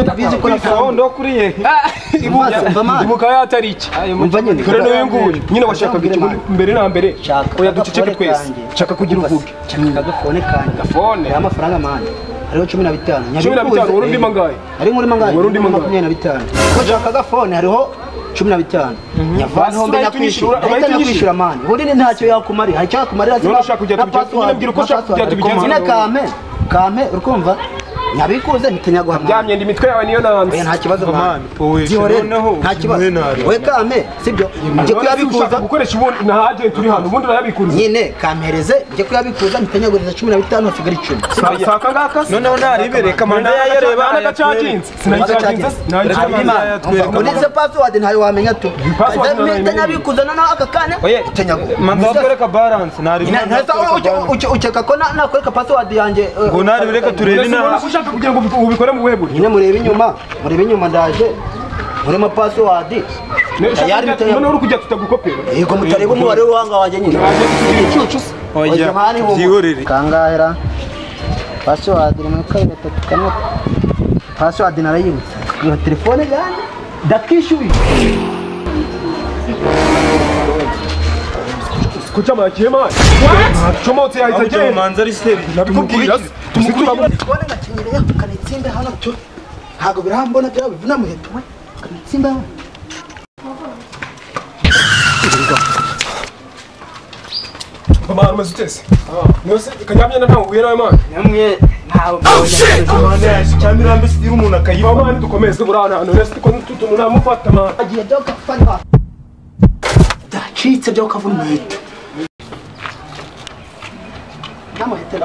bizi ko ndo kuriye ibuka yatari iki umva nyine kare no nguye nyine washakaga iki mbere na mbere oya duceceke twese chaka kugira uvuge chaka gafone kanje gafone ya mafaranga manje hariho 15 15 urundi mangaye ari muri mangaye urundi 25 ko chaka gafone hariho 15 nyavanaho mbe nakwishyura mani ubundi ntacyo yakumari hari cyakumarira ushaka kujya tubwira uko ushaka kujya tubigenza nyine kame urukumva nabikuze ntitanyaguha byamye ndi mitwe yawe niyo nanze nta kibazo mani nta kibazo we kame sibyo nje kuyabikuza gukoresha ubundi na agent turi hano ubundi urayabikuza nyine kampereze nje kuyabikuza ntitanyaguriza 15 hasigara 10 saka ngaka noneho naribereye kamanda yayereba n'agacaginze sinayicaginze Unize password ntayo wamenya tu. Nabikuza noneho akakane tanyagura. Manza koreka balance nari. Ntasa uceka ko nakoreka password yanjye. Ngo nari bireka turebe na ushaka kugira ngo ubikore mu weburi. Nyine murebe inyuma ndaje. Muri ma password. None uri kujya tutagukopera. Yego mutareba umubare wanga wajye nyine. Icucu. Oya. Zihorere. Kangahera. Password ni mukayine tukana. Password narayibutse. Iyo telefone yanjye ndakishyuye. Kucha makiye mani. Chomotse yahita je. Manza ari steri. Nabikubwira. Tumukura mu telefone nakinyereye kanitsinda hano cyo. Ntago birambona bya bivuna muheto we. Kanitsinda. Mama mazutese. Nose kanyamye na ntawo uye nawe mani. Namwe ntawo. Cyamira mbese iri umuntu akayiba mani dukomeze burana none ko tunamufata mani. Agiye doka fana. Dacitse byo kavuna muheto. Namuhete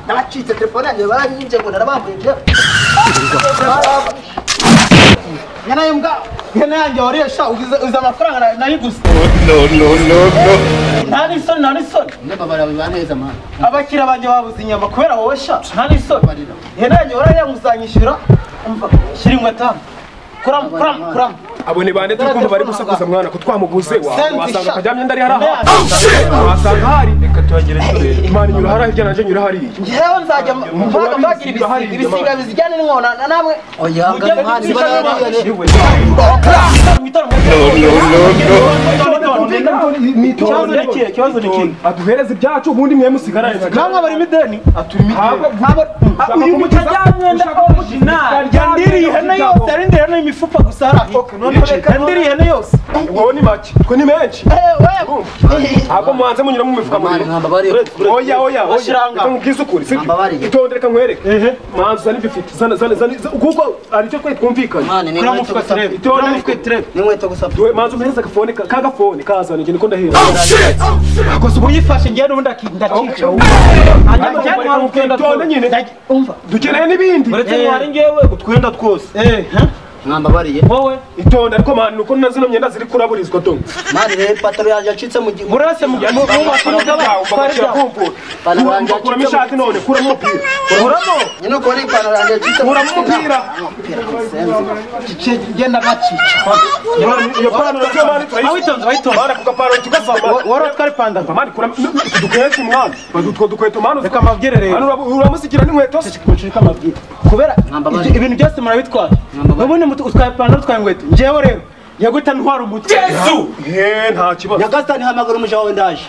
nabacitse telefone yanjye baranyinje ngo narabambuye byo. Yana yumga yana yanjye waresha uza amafaranga nayiguze. No. Nani son. Ne babara bibaneza man. Abakira banje babuze inyama kubera wosha. Nani son. Yana yanjye warayanguzanyishura. Umva shirimwe tano. Kuram. Abone bande tukumva bari gusakuza mwana ko twamuguze wasanga kajyamye ndari haraha. Wasanga hari reka tuhagire turebe. Imana nyura haraha hirya nanje nyura hariya. Ngewe nzajya mbagira ibisiga bizijyane n'inkona namwe. Oya ngamani Kibazo ni kintu. Aduhereze ibyacu ubundi mwe musigarane. Namwe bari mideni. Atumi. Uyu mutajyanye ndako original. Yandiri hene yose arinde hene imifupa gusara. Yandiri hene yose. Wowe ni make. Ko ni menshi. Ako mwanze munyura mu mifuka muri. Oya. Ashiranga. Nkubwiza ukuri. Itondere kankwereke. Manza ni bifite. Zana kuko ari cyo twumvikanye. Kuramufuka trebe. Itondere trebe. Ni nkweto gusa. Manza umereza agafone kagafone kazana nge niko ndahera. Akoze ubuyifashe ngiye n'ubundi ndakica. Hanyuma cyane mwamukenda tonde nyine. Umva. Dukeneye nibindi. Uretse mwari ngewe utwenda twose. Mwambabariye wowe itonda ariko mani uko nazino myenda ziri kuraburizwa to mani re pataro yaje acitse mu burase mu bakunda bakira kumpura pana wanje kuramo ishati none kuramo umupira kuramo nyine uko ni pana wanje acitse kuramo umupira genda gacica iyo pana nacyo mani awitonze mani kugaparo tugasamba waro twari panda mani kuramo dukweto mwana badutwo dukweto mani reka mabwire rero uramusikira n'inkweto kucika mabwire kubera ibintu byose murabitwara babone utwaye ipantaro utwaye inkweto njyewe rero yaguta ntwara umuti Yesu nta kibazo Nyagasani hamagara umuja wawe ndaje